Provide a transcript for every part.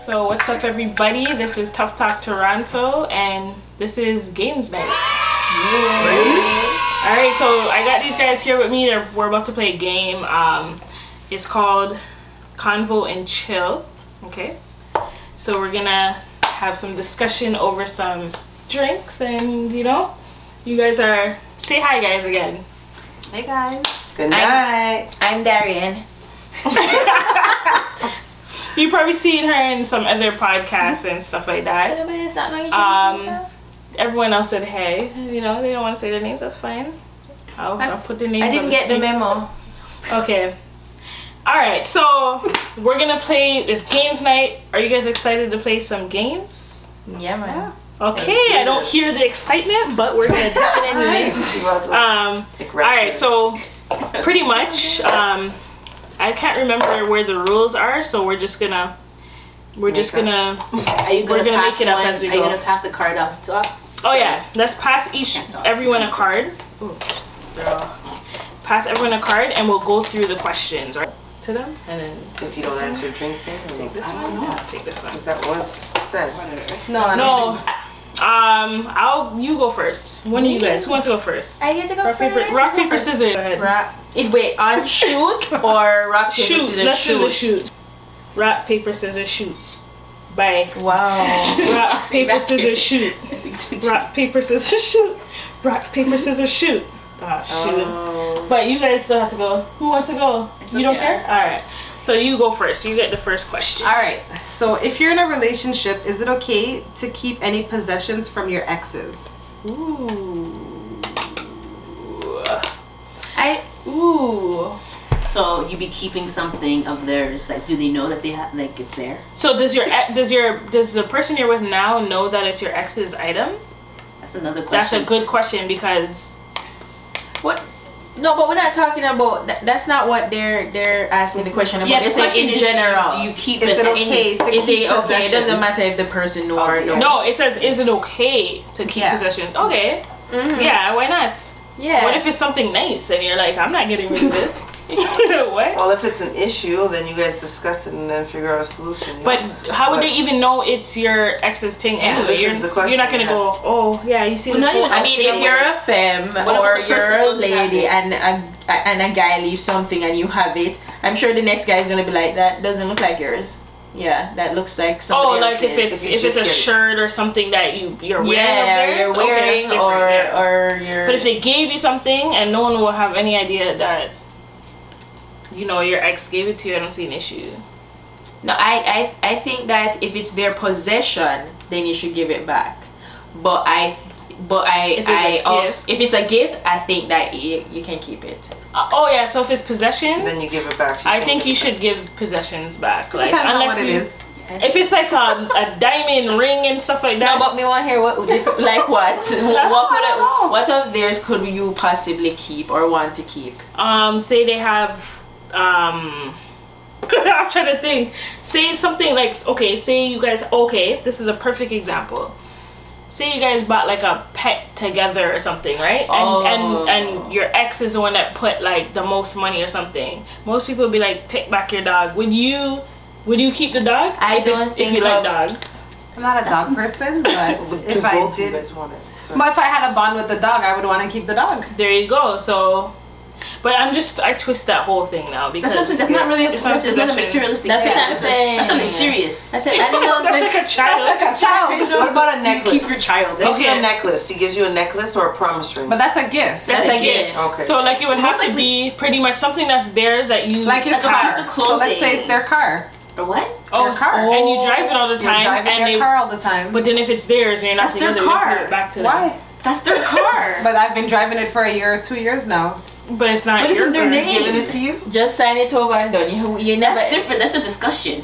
So what's up, everybody? This is Tuff Talk Toronto, and this is Games Night. All right, so I got these guys here with me. We're about to play a game. It's called Convo and Chill. Okay, so we're gonna have some discussion over some drinks, and you guys are say hi, guys, again. Hey guys. Good night. I'm Darian. You've probably seen her in some other podcasts and stuff like that. Everyone else said hey. They don't want to say their names. That's fine. I'll put their names. I didn't get the memo. Okay. All right. So we're gonna play this games night. Are you guys excited to play some games? Yeah, man. Okay. I don't hear the excitement, but we're gonna dive into it. All right. So pretty much. I can't remember where the rules are, so we're gonna make it up as we go. Are you gonna pass the card off to us? Oh yeah, let's pass everyone a card. Oops, pass everyone a card, and we'll go through the questions right to them, and then if you don't answer, drink it. Take this one. Yeah, take this one. Because that was said. No. You go first. One of you guys. Who wants to go first? I get to go first. Rock, paper, scissors. Go ahead. Wait, on shoot or rock, paper, scissors, Let's shoot? do the shoot. Rock, paper, scissors, shoot. Bye. Wow. Rock, paper, scissors, shoot. Rock, paper, scissors, shoot. Rock, paper, scissors, shoot. Ah, shoot. Oh. But you guys still have to go. Who wants to go? You don't care? Alright. So you go first. You get the first question. Alright. So if you're in a relationship, is it okay to keep any possessions from your exes? Ooh. So you be keeping something of theirs? Like, do they know that they have? Like, it's there? So does the person you're with now know that it's your ex's item? That's another question. That's a good question because. What? No, but we're not talking about. That's not what they're asking the question about. Yeah, the it's question in is, general. do you keep Is it okay to keep possessions? It doesn't matter if the person know or no. No, it says, is it okay to keep possessions? Okay. Mm-hmm. Yeah, why not? Yeah. What if it's something nice and you're like, I'm not getting rid of this? What? Well, if it's an issue, then you guys discuss it and then figure out a solution. But how would they even know it's your ex's thing anyway? This is the question, you're not gonna go, oh yeah, you see this whole I mean, if you're a femme or you're a lady and a guy leaves something and you have it, I'm sure the next guy is gonna be like, that doesn't look like yours. Yeah, that looks like somebody else's. Like if it's a shirt or something that you're wearing, you're wearing or you're. But if they gave you something and no one will have any idea that your ex gave it to you, I don't see an issue. No, I think that if it's their possession, then you should give it back. If it's a gift, I think that you can keep it. So if it's possessions, then you give it back. I think you should give possessions back. Like, depends on unless what it is. If it's like a diamond ring and stuff like that. No, but me want to hear what what of theirs could you possibly keep or want to keep? Say they have I'm trying to think. Say something like, say you guys, this is a perfect example. Say you guys bought like a pet together or something, right? And your ex is the one that put like the most money or something. Most people would be like, take back your dog. Would you keep the dog? If you like dogs. I'm not a dog person, but if I did, but if I had a bond with the dog, I would want to keep the dog. There you go. So. But I twist that whole thing now because that's not really it's not a materialistic. That's what I'm saying. That's something serious. I said animals. That's like a child. That's like a child. What about a necklace? You keep your child. Gives you a necklace. He gives you a necklace or a promise ring. But that's a gift. That's a gift. Okay. So like it would have to be pretty much something that's theirs that you like his car. So let's say it's their car. Or what? Their car. And you drive it all the time. You're driving their car all the time. But then if it's theirs and you're not together, you give it back to them. Why? That's their car. But I've been driving it for a year or 2 years now. But it's not your your name. Giving it to you? Just sign it over and done. You never. That's different. That's a discussion.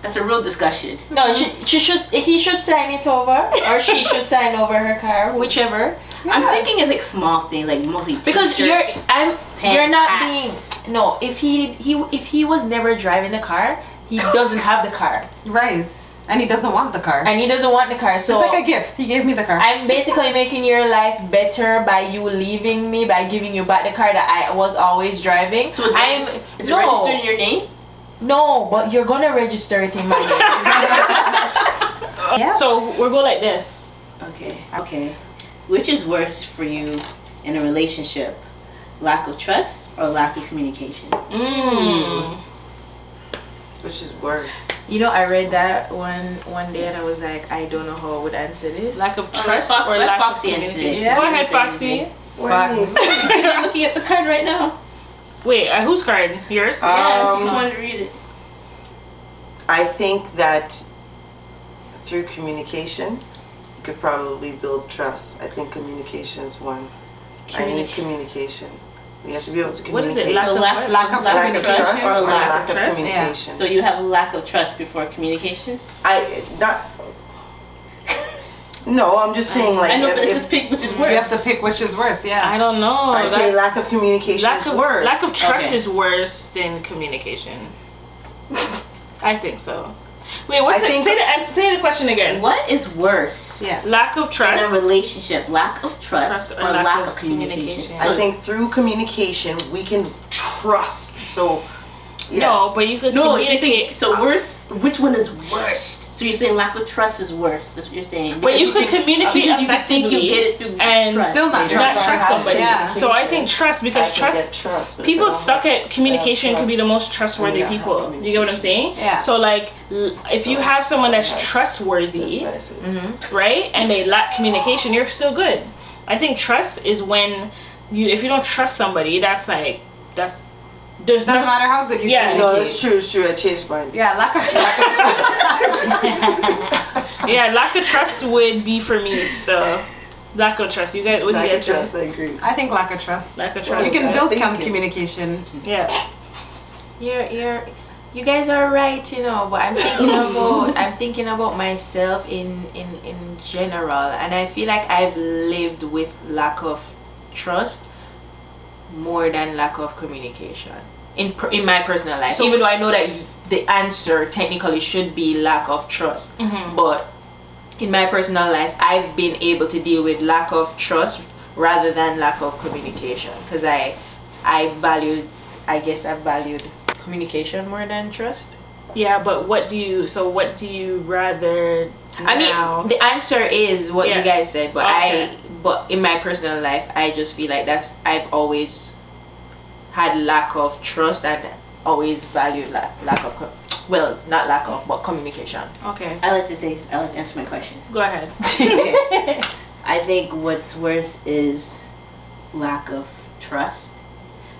That's a real discussion. No, he should sign it over, or she should sign over her car, whichever. Yes. I'm thinking it's like small things, like mostly because t-shirts, you're not hats. being. No, if he was never driving the car, he doesn't have the car. Right. And he doesn't want the car. And he doesn't want the car. So it's like a gift. He gave me the car. I'm basically making your life better by you leaving me, by giving you back the car that I was always driving. So is it registered in your name? No, but you're gonna register it in my name. Yeah. So we'll go like this. Okay. Which is worse for you in a relationship? Lack of trust or lack of communication? Which is worse? You know, I read that one day and I was like, I don't know how I would answer this. Lack of trust Let or lack of Foxxy answer communication? it. Go ahead, Foxxy. I'm looking at the card right now. Wait, whose card? Yours? Yeah, I just wanted to read it. I think that through communication, you could probably build trust. I think communication is one. I need communication. We have to be able to What is communicate. it? Lack of trust or or lack of trust? communication. So you have a lack of trust before communication? No, I'm just saying like I know, but it's if just pick which is worse. You have to pick which is worse. Yeah. I don't know. I say lack of communication is worse. Lack of trust Okay. is worse than communication. I think so. Wait, what's it? Say the question again. What is worse? Yeah. Lack of trust. In a relationship, lack of trust or lack of communication. I think through communication we can trust. So yes. No, but you could communicate. So worse. Which one is worst? So you're saying lack of trust is worse. That's what you're saying. But you could communicate because you effectively think you get it through and trust. Still not trust somebody. Yeah. So I think trust, because people stuck at communication could be the most trustworthy people. You get what I'm saying? Yeah. So like, if you have someone that's trustworthy, right, and they lack communication, you're still good. I think trust is when if you don't trust somebody, there's Doesn't matter how good you communicate. No, it's true. I changed mine. Yeah, lack of trust. Yeah, lack of trust would be for me still. Lack of trust. You guys, what do you guys trust, say? I agree. I think lack of trust. Lack of trust. You can build Thinking. communication. Yeah. You guys are right, you know, but I'm thinking about myself in general, and I feel like I've lived with lack of trust more than lack of communication in my personal life. So even though I know that the answer technically should be lack of trust, but in my personal life, I've been able to deal with lack of trust rather than lack of communication, because I've valued communication more than trust. Yeah, but what do you rather now? I mean, the answer is what you guys said, but Okay. but in my personal life, I just feel like I've always had lack of trust and always valued lack of not lack of, but communication. Okay. I like to answer my question. Go ahead. I think what's worse is lack of trust,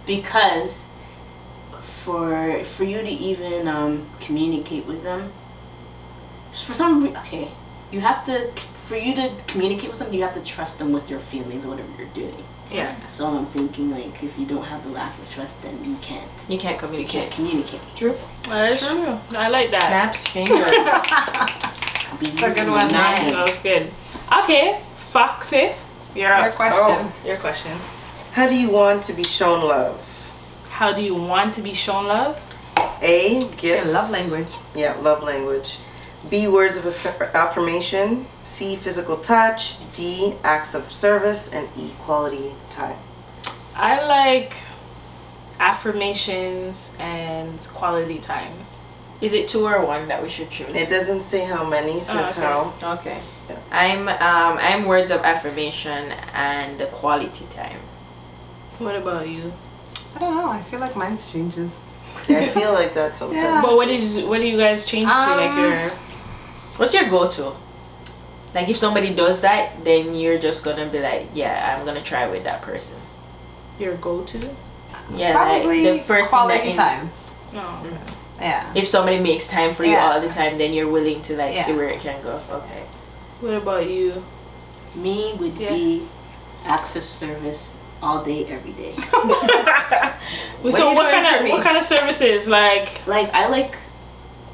because for you to even communicate with them, for some reason, for you to communicate with them, you have to trust them with your feelings or whatever you're doing. Yeah. So I'm thinking, like, if you don't have the lack of trust, then you can't communicate. True. That is true. I like that. Snaps fingers. That's a good one. That was good. Okay, Foxy, you're up. Your question. Your question. How do you want to be shown love? How do you want to be shown love? A, It's your gifts. love language. Yeah, love language. B, words of affirmation. C, physical touch. D, acts of service. And E, quality time. I like affirmations and quality time. Is it 2 or 1 that we should choose? It doesn't say how many, it says okay. how. Okay. Yeah. I'm words of affirmation and the quality time. What about you? I don't know. I feel like mine's changes. Yeah, I feel like that sometimes. Yeah. But what do you guys change to? Like your What's your go-to? Like if somebody does that, then you're just gonna be like, yeah, I'm gonna try with that person. your go-to? Yeah, Probably like the first quality thing time. No. Yeah. if somebody makes time for you Yeah. all the time, then you're willing to like Yeah. see where it can go. Okay. What about you? Me would be acts of service all day, every day. So you what doing for me? kind of services like? Like, I like,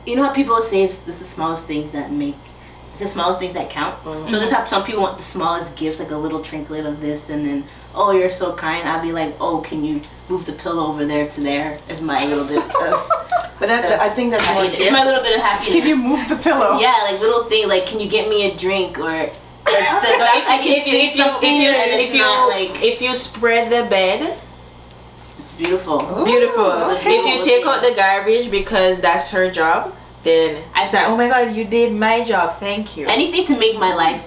you know how people say it's the smallest things that it's the smallest things that count? Mm-hmm. So just have some people want the smallest gifts, like a little trinket of this, and then, oh, you're so kind. I'd be like, oh, can you move the pillow over there to there? Is my little bit of But I think that's more it's my little bit of happiness. Can you move the pillow? Yeah, like little things, like, can you get me a drink, or it's the fact I can say something and it's not like if you spread the bed, beautiful. Ooh, beautiful. okay. If you take out the garbage because that's her job, then it's like, oh my god, you did my job, thank you. Anything to make my life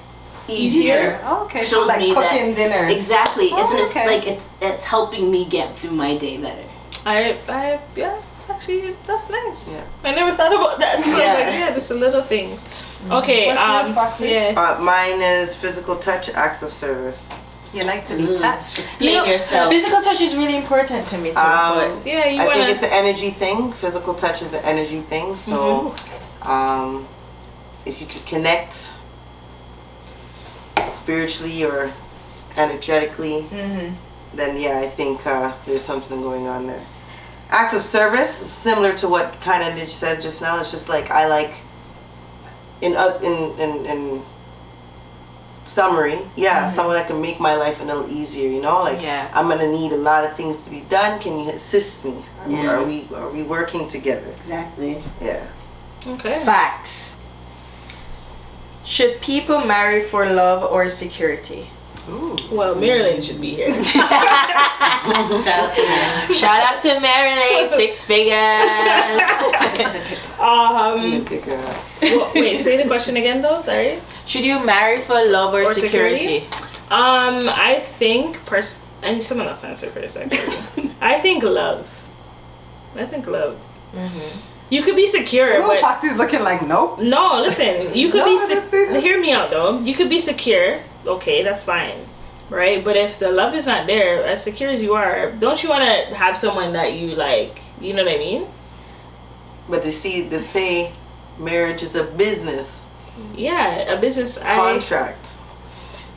easier. Okay, shows so like me cooking that dinner. exactly. Oh, It's okay. like it's helping me get through my day better. Yeah, actually, that's nice. Yeah. I never thought about that. So Yeah. like, yeah, just the little things. Okay, What's yours, Foxy? yeah. Mine is physical touch, acts of service. You like to be touched. Explain yourself. Physical touch is really important to me too. But Yeah, you I wanna. think it's an energy thing. Physical touch is an energy thing. So, if you could connect spiritually or energetically, then yeah, I think there's something going on there. Acts of service, similar to what kind of Nyj said just now. It's just like I like in summary, someone that can make my life a little easier. You know, like I'm gonna need a lot of things to be done. Can you assist me? Are we working together? Exactly. Yeah. Okay. facts. Should people marry for love or security? Well, Marilyn should be here. Shout out to her. Shout out to Marilyn, 6 figures. Kick her ass. Wait, say the question again, though. Sorry. Should you marry for love or security? I think I need someone else to answer first. Actually, I think love. You could be secure, but Foxy's looking like nope. no. Listen, you could No, be. let's see this. Hear me out, though. You could be secure. Okay, that's fine, right? But if the love is not there, as secure as you are, don't you want to have someone that you like? You know what I mean? But to say marriage is a business Yeah, a business. contract.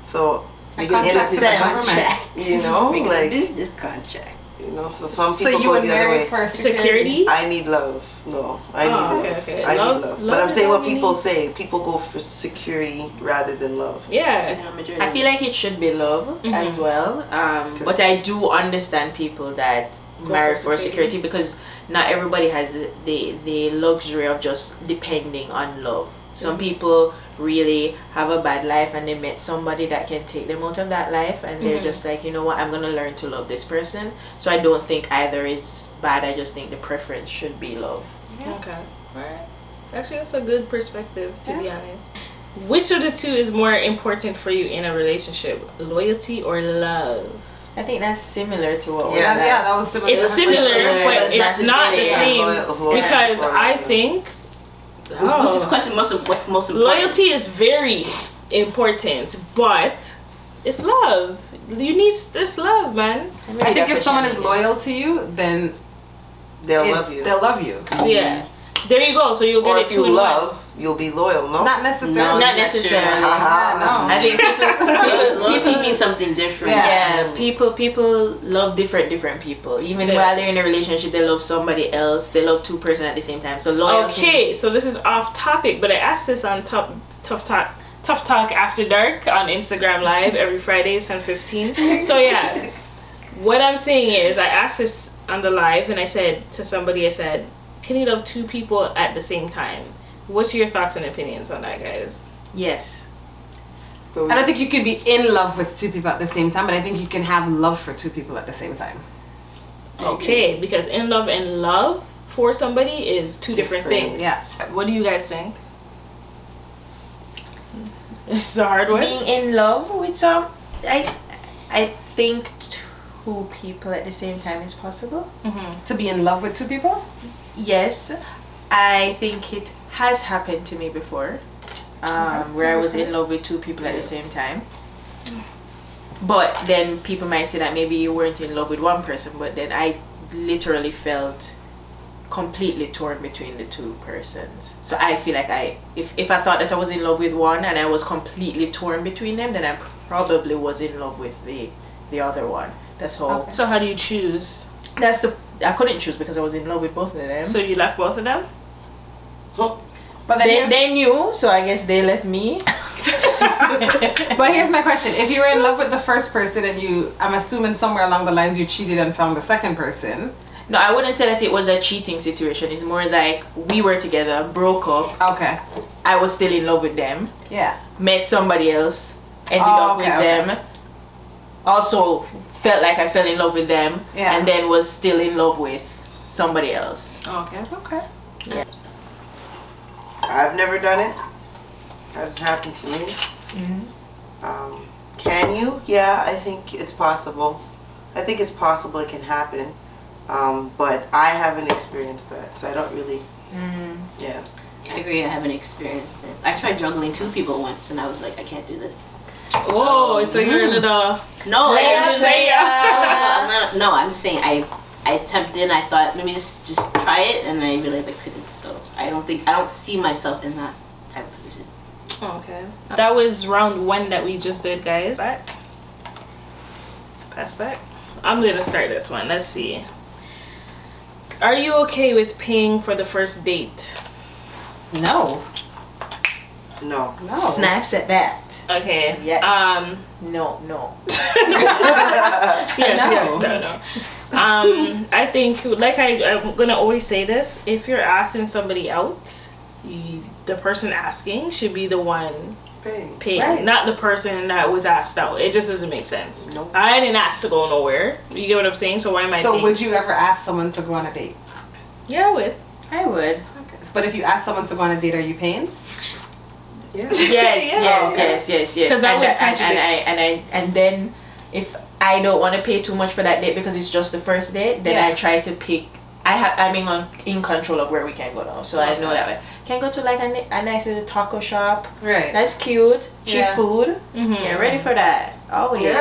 So A in a contract is a sense, government. you know, Make a like business contract. you know, so some So people you go would the other marry way. for Security? I need love. No, I need Oh, love. okay. I Love- need love. love But I'm is saying all what you people need. say. People go for security rather than love. Yeah. I feel like it should be love as well. But I do understand people that marry for security because not everybody has the luxury of just depending on love. Some people really have a bad life and they met somebody that can take them out of that life and they're just like, you know what, I'm gonna learn to love this person. So I don't think either is bad. I just think the preference should be love. Okay. Alright. Actually, that's a good perspective, to be honest. Which of the two is more important for you in a relationship? Loyalty or love? I think that's similar to what Yeah. we're Yeah, that was similar. It's similar, but it's not the same. Loyalty Because or I love. think What's this question? What's most important? loyalty is very important, but it's love. You need this love, man. I think if someone is loyal to you, then they'll love you. They'll love you. Yeah. There you go. So you'll Or get if it you two in one. love, you'll be loyal. No. Not necessarily. Not necessarily. Haha. I think Loyalty means something different. Yeah. people love different people. Even while they're in a relationship, they love somebody else. They love two person at the same time. So loyalty. Okay, so this is off topic, but I asked this on Tuff Talk After Dark on Instagram Live every Fridays 10:15. So yeah, what I'm saying is I asked this on the live and I said to somebody, I said, can you love two people at the same time? What's your thoughts and opinions on that, guys? Yes. I don't think you can be in love with two people at the same time, but I think you can have love for two people at the same time. Okay, because in love and love for somebody is two different things. Yeah. What do you guys think? This is a hard one. Being in love with some, I think two people at the same time is possible. To be in love with two people? Yes, I think it has happened to me before, where I was in love with two people at the same time. But then people might say that maybe you weren't in love with one person, but then I literally felt completely torn between the two persons. So I feel like if I thought that I was in love with one and I was completely torn between them, then I probably was in love with the other one. That's all. Okay. So how do you choose? I couldn't choose because I was in love with both of them. So you left both of them? But then They knew, so I guess they left me. but here's my question. If you were in love with the first person and I'm assuming somewhere along the lines you cheated and found the second person. No, I wouldn't say that it was a cheating situation. It's more like we were together, broke up. Okay. I was still in love with them. Yeah. Met somebody else, ended up with them. Also felt like I fell in love with them, and then was still in love with somebody else. Okay. Okay. Yeah. I've never done it. Hasn't happened to me. Can you? Yeah, I think it's possible. I think it's possible it can happen. But I haven't experienced that, so I don't really. Yeah. I agree. I haven't experienced it. I tried juggling 2 people once, and I was like, I can't do this. Whoa! So you're a little No, player. No, I'm just saying I attempted and I thought maybe just try it, and I realized I couldn't. So I don't see myself in that type of position. Okay. That was round 1 that we just did, guys. Back. Pass back. I'm gonna start this one. Let's see. Are you okay with paying for the first date? No. No. Snaps at that. Okay. Yes. No. Yes. No. I think, like I'm gonna always say this: if you're asking somebody out, the person asking should be the one paying, Right. not the person that was asked out. It just doesn't make sense. Nope. I didn't ask to go nowhere. You get what I'm saying? So why am I? So paying? would you ever ask someone to go on a date? Yeah, I would. I would. But if you ask someone to go on a date, are you paying? Yes. Yes. 'Cause that would contradict. And then if I don't want to pay too much for that date because it's just the first date, then Yeah. I try to pick. I'm in control of where we can go now, so I know that way. Can go to like a nice little taco shop. Right. That's cute. Cheap Yeah. food. Mm-hmm. Yeah, ready for that. Always.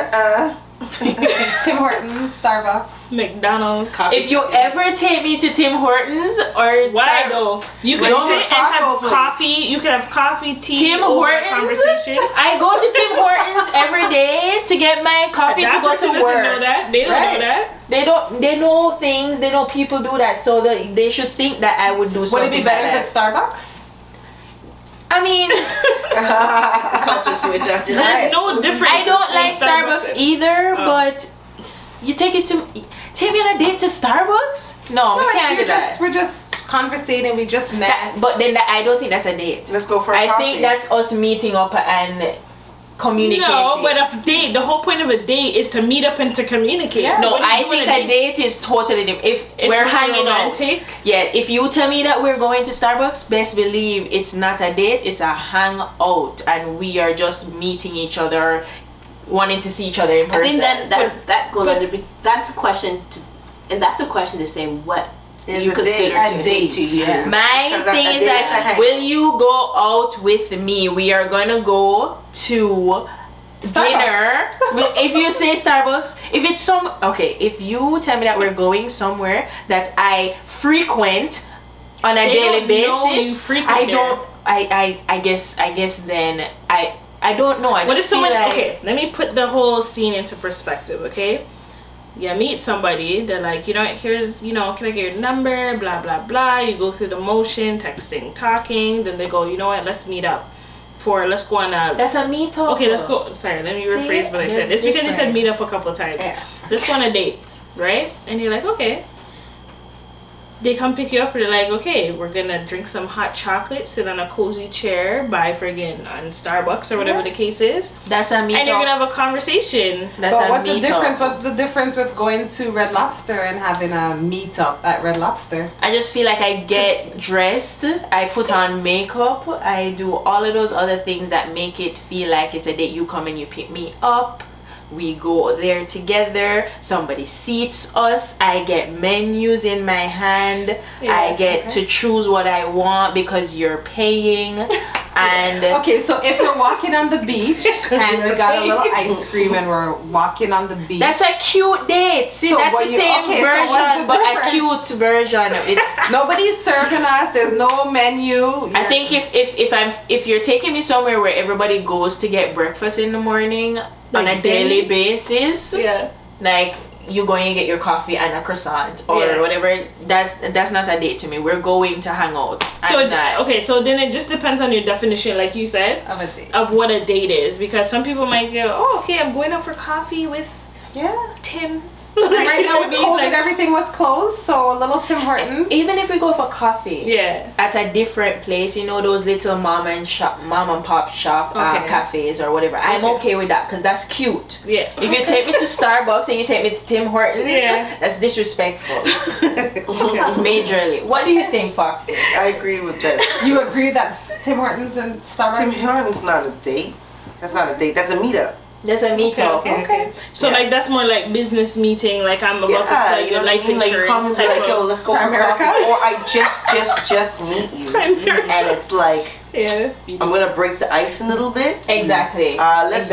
Tim Hortons, Starbucks. McDonald's. If you ever take me to Tim Hortons or Why though? You can Go sit to and taco have place. coffee. You can have coffee, tea, Tim over a Hortons? conversation. I go to Tim Hortons every day to get my coffee That to go person to doesn't work. know that. They don't Right. know that. They know things, they know people do that, so they should think that I would do Would something it be better like if it's that. Starbucks? I mean, Culture switch after that. There's no difference. I don't in like Starbucks and- either, Oh. but you take me on a date to Starbucks? No, we can't do that. We're just conversating. We just met. I don't think that's a date. Let's go for a I coffee. think that's us meeting up and communicating. No, but the whole point of a date is to meet up and to communicate. Yeah. No, What do you I do think on a date is totally different. If It's we're more hanging romantic? out, yeah. If you tell me that we're going to Starbucks, best believe it's not a date. It's a hangout, and we are just meeting each other, wanting to see each other in I person. think that goes under. That's a question to say what do Is you a consider date. a date to you? Yeah. My Because thing a is date is a that hang. will you go out with me? We are gonna go to dinner. If you say Starbucks, if it's if you tell me that we're going somewhere that I frequent on a They daily don't know basis, you frequent I there. don't. I guess then I don't know. I What if just feel someone? like Okay, let me put the whole scene into perspective. Okay, you meet somebody. They're like, here's, can I get your number? Blah blah blah. You go through the motion, texting, talking. Then they go, you know what? Let's meet up. Let's go on a. that's a meetup. Okay, let's go. Sorry, let me See, rephrase what I said. there's It's because you said different. meet up a couple of times. Yeah. Let's go on a date, right? And you're like, okay. They come pick you up and they're like, okay, we're gonna drink some hot chocolate, sit on a cozy chair, buy friggin' on Starbucks or whatever the case is, That's a meetup. and you're gonna have a conversation. That's But a what's the meetup. difference? What's the difference with going to Red Lobster and having a meetup at Red Lobster? I just feel like I get dressed, I put on makeup, I do all of those other things that make it feel like it's a date. You come and you pick me up, we go there together, somebody seats us, I get menus in my hand, Yeah, I get to choose what I want because you're paying. And Okay, so if we're walking on the beach and we got a little ice cream and we're walking on the beach. that's a cute date. See, So that's what the you- same okay, so what's version, the but a difference? cute version of it. Nobody's serving us. There's no menu. I think if you're taking me somewhere where everybody goes to get breakfast in the morning on Like a daily Denny's? basis, Yeah. like you going to get your coffee and a croissant or Yeah. whatever, that's not a date to me. We're going to hang out. So I'm not. okay, so then it just depends on your definition, like you said, of a date. of what a date is, because some people might go, oh, okay, I'm going out for coffee with Yeah. Tim. Right now with I mean, COVID, like- everything was closed, so a little Tim Hortons. Even if we go for coffee Yeah. at a different place, you know, those little mom and pop shop Okay. cafes or whatever, I'm okay with that because that's cute. Yeah. If you take me to Starbucks and you take me to Tim Hortons, Yeah. that's disrespectful. Majorly. What do you think, Foxy? I agree with that. You agree that Tim Hortons and Starbucks? Tim Hortons not a date. That's not a date. That's a meetup. There's a meetup. Okay. So Yeah. like that's more like business meeting. Like I'm about to sell you you know what I life mean? Like you come insurance. and be like, type yo, of- let's go for America? coffee. Or I just meet you. Primerica. And it's like, Yeah. I'm gonna break the ice a little bit. Exactly. Let's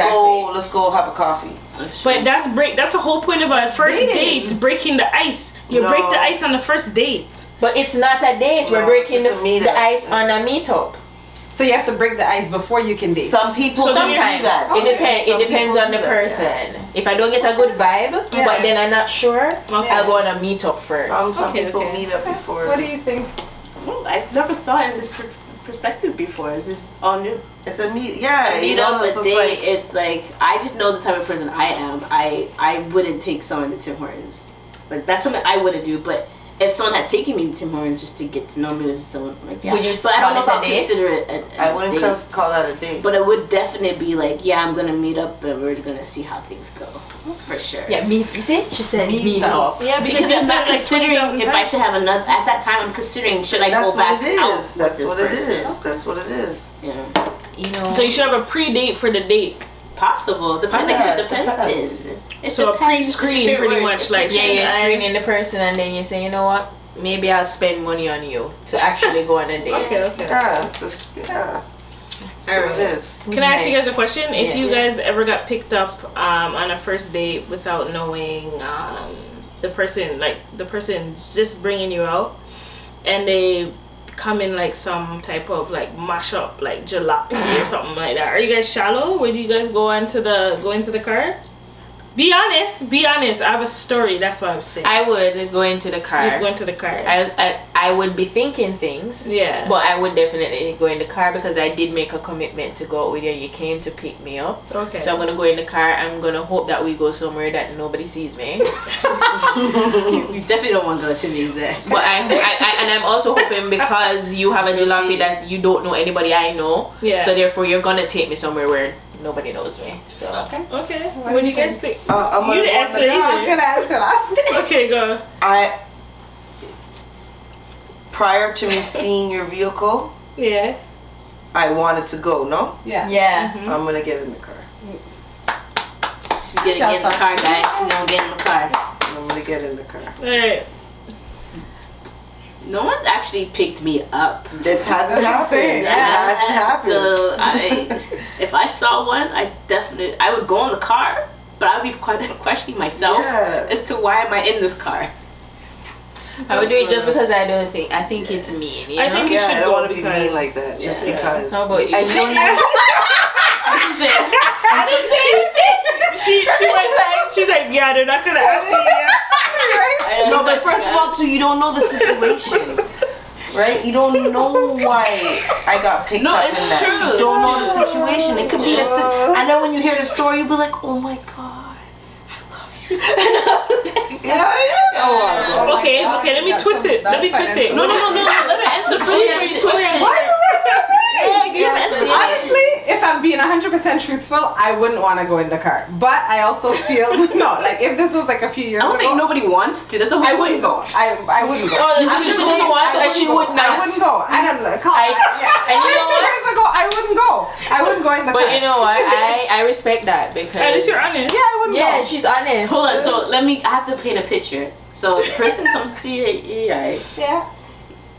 go have a coffee. But that's the whole point of a first dating. date, breaking the ice. You No. break the ice on the first date. But it's not a date. No, We're breaking it's just a meetup. the ice on a meetup. So you have to break the ice before you can date. Some people So do Sometimes that. it depends. It Some depends people on the do that, person. If I don't get a good vibe, Yeah. but then I'm not sure, Okay. I'll go on a meetup first. Some Okay, people okay. meet up before. What do you think? Well, I've never saw it in this perspective before. Is this all new? It's a meet. Yeah, You you know, know, it's but just they, like it's like I just know the type of person I am. I wouldn't take someone to Tim Hortons. Like that's something I wouldn't do. But if someone had taken me to Tim Hortons just to get to know me as someone, like yeah. Would you So I don't know if call I'll it a date? consider it. I wouldn't date. call that a date. But it would definitely be like, yeah, I'm gonna meet up and we're gonna see how things go, for sure. Yeah, meet. You see? She said Meet meet up. up. Yeah, Because you I'm said not like considering 20,000 if I times. should have another. At that time, I'm considering should I That's go what back it out is. with That's this what it person? is. That's what it is. Yeah, You know. So you should have a pre-date for the date. possible. Depending. Yeah, It depends. depends. It So a depends. pre-screen It's your pretty favorite much word. like yeah, you're I- screening the person and then you say, you know what? Maybe I'll spend money on you to actually go on a date. Okay, okay. Yeah, it's just yeah. That's what it is. Can I ask you guys a question? If Yeah. you guys ever got picked up on a first date without knowing the person, like the person's just bringing you out, and they come in like some type of like mash up, like jalopy or something like that, are you guys shallow? Where do you guys go into the car? Be honest. I have a story. That's what I'm saying. I would go into the You car. go into the car. I would be thinking things. Yeah. But I would definitely go in the car because I did make a commitment to go out with you. You came to pick me up. Okay. So I'm gonna go in the car. I'm gonna hope that we go somewhere that nobody sees me. You definitely don't want to go to Timmie's there. But and I'm also hoping because you have a jalopy that you don't know anybody I know. Yeah. So therefore you're gonna take me somewhere where nobody knows me. So Okay. What do you guys think? I'm You gonna didn't go on answer the- No, I'm either. gonna answer last. Okay, go. Prior to me seeing your vehicle, Yeah. I wanted to go. No, Yeah. yeah. I'm gonna get in the car. She's gonna get in the car, guys. She's gonna get in the car. I'm gonna get in the car. Alright. No one's actually picked me up. This hasn't That's what I'm happened. saying. It hasn't happened. So if I saw one, I would go in the car, but I would be questioning myself Yeah. as to why am I in this car. I would do it just because I don't think. I think it's mean. You know? I think you Yeah, should I don't go want to be because- mean like that. Just Yeah. because. How about you? And you don't even. She's like, yeah, they're not gonna ask you yes. No, but first of all, too, you don't know the situation, right? You don't know why I got picked No, up it's in that. true, You it's don't know true. the situation. It could be the. And then when you hear the story, you'll be like, oh my god, I love you. Yeah, you know. Okay, let me twist it. Let me twist it. No. Let me answer for you. Yeah, You twist it. Honestly, if I'm being 100% truthful, I wouldn't want to go in the car. But I also feel no, like if this was like a few years I don't ago, think nobody wants to. That's the I wouldn't go. I wouldn't go. Oh, I'm she just wouldn't saying, want to, I and she wouldn't would go. not. I wouldn't go. I don't know. And you know what? Years ago, I wouldn't go. I wouldn't go in the car. But you know what? I respect that because. At least you're honest. Yeah, I wouldn't Yeah, go. she's honest. Hold on. So I have to paint a picture. So the person comes to you, right? Yeah.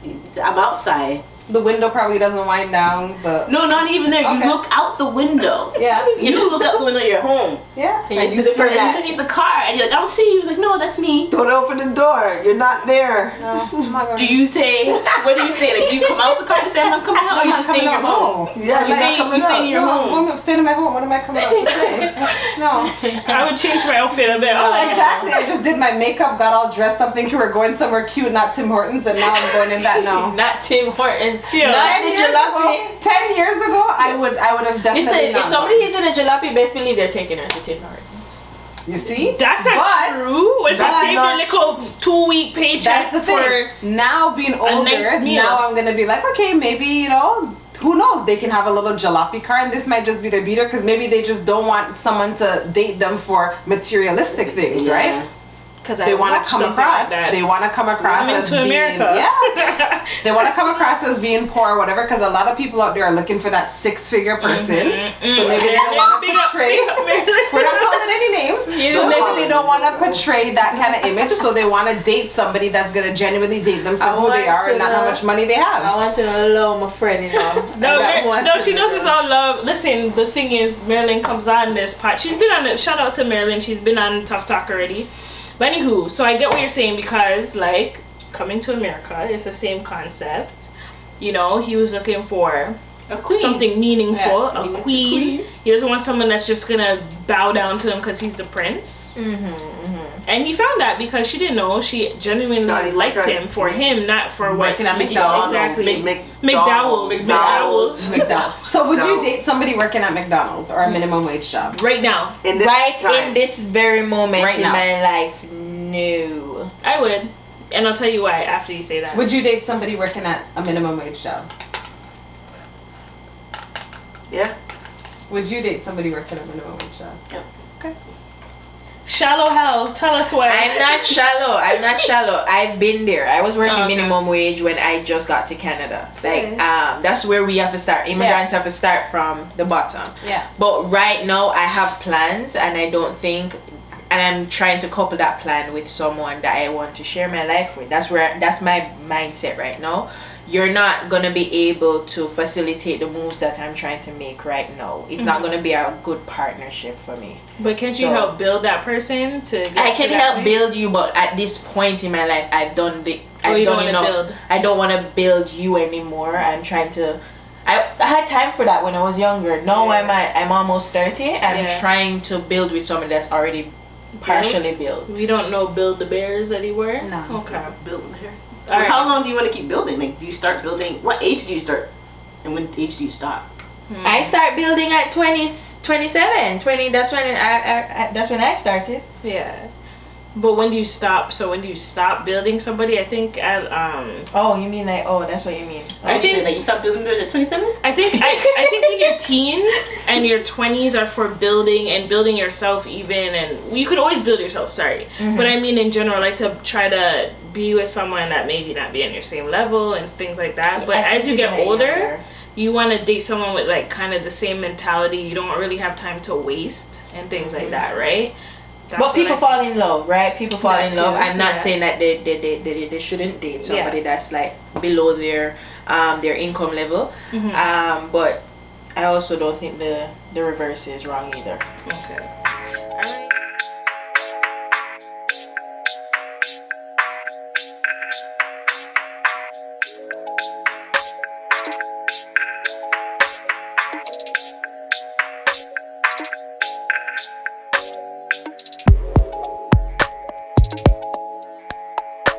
I'm outside. The window probably doesn't wind down. No, not even there. Okay. You look out the window. Yeah. You just look out the window. You're home. Yeah. And And you you see see And you that. see the car, and you're like, I don't see you. He's like, no, that's me. Don't open the door. You're not there. Do you say? What do you say? Like, do you come out the car to say I'm not coming out, or you just stay in your home? Yeah, You stay in your home. I'm staying in my home. What am I coming out to say? No. I would change my outfit a bit. Oh, Exactly. I just did my makeup, got all dressed up, thinking we were going somewhere cute, not Tim Hortons, and now I'm going in that now. Not Tim Hortons. Yeah. Not 10 the years jalopy. ago, 10 years ago, I would have definitely Listen, not if somebody gone. is in a jalopy, best believe they're taking her to Tim Hortons. You see? That's not But true. What if that's I save not a little 2-week paycheck that's the for thing. Now being older, nice meal. now I'm gonna be like, okay, maybe, you know, who knows? They can have a little jalopy car, and this might just be their beater because maybe they just don't want someone to date them for materialistic things, right? because They want to come across. They want to come across Coming as to being, America. yeah. They want to come across as being poor or whatever, because a lot of people out there are looking for that 6-figure person. So maybe they don't want to portray. We're not calling any names. So maybe they don't want to portray that kind of image. So they want to date somebody that's gonna genuinely date them for who they are and not how much money they have. I want to allow my friend, you know. No, she knows it's all love. Listen, the thing is, Marilyn comes on this part. She's been on it. Shout out to Marilyn. She's been on Tuff Talk already. But anywho, so I get what you're saying, because like coming to America is the same concept. You know, he was looking for A queen. something meaningful, Yeah, he a wants a queen. queen. He doesn't want someone that's just gonna bow down to him because he's the prince. And he found that because she didn't know, she genuinely Thought he liked was him for him, not for what Working at he McDonald's. thought. Exactly. McDowell's. McDonald's. So would you McDonald's. date somebody working at McDonald's or a minimum wage job? Right now, In this Right time. in this very moment Right in now. my life, no. I would. And I'll tell you why after you say that. Would you date somebody working at a minimum wage job? Yeah. Would you date somebody working at a minimum wage job? Shallow hell. Tell us why. I'm not shallow. I'm not shallow. I've been there. I was working Oh, okay. minimum wage when I just got to Canada. Like, Okay. that's where we have to start. Immigrants have to start from the bottom. Yeah. But right now, I have plans, and I don't think, and I'm trying to couple that plan with someone that I want to share my life with. That's my mindset right now. You're not gonna be able to facilitate the moves that I'm trying to make right now. It's not gonna be a good partnership for me. But can't you So- help build that person to get I to can that help point? build you, but at this point in my life, I've done you done don't wanna enough. build. I don't want to build you anymore. I'm trying to. I had time for that when I was younger. Now Yeah. I'm almost 30. I'm Yeah. trying to build with someone that's already partially built. We don't know build the bears anywhere. No. Okay. Building here. All right. How long do you want to keep building? Like, do you start building? What age do you start? And when age do you stop? I start building at 27, 20. That's when that's when I started. Yeah. But when do you stop? So when do you stop building somebody? I think at Oh, you mean like that's what you mean. I think like you start building at 27. I think in your teens and your 20s are for building and building yourself even, and you could always build yourself, sorry. But I mean in general, like to try to be with someone that maybe not be on your same level and things like that. But I as you think get that older, younger. you want to date someone with like kind of the same mentality. You don't really have time to waste and things like that, right? That's But what people I fall think. in love, right? People fall That in love. too, I'm not yeah. saying that they shouldn't date somebody Yeah. that's like below their income level. But I also don't think the reverse is wrong either. Okay.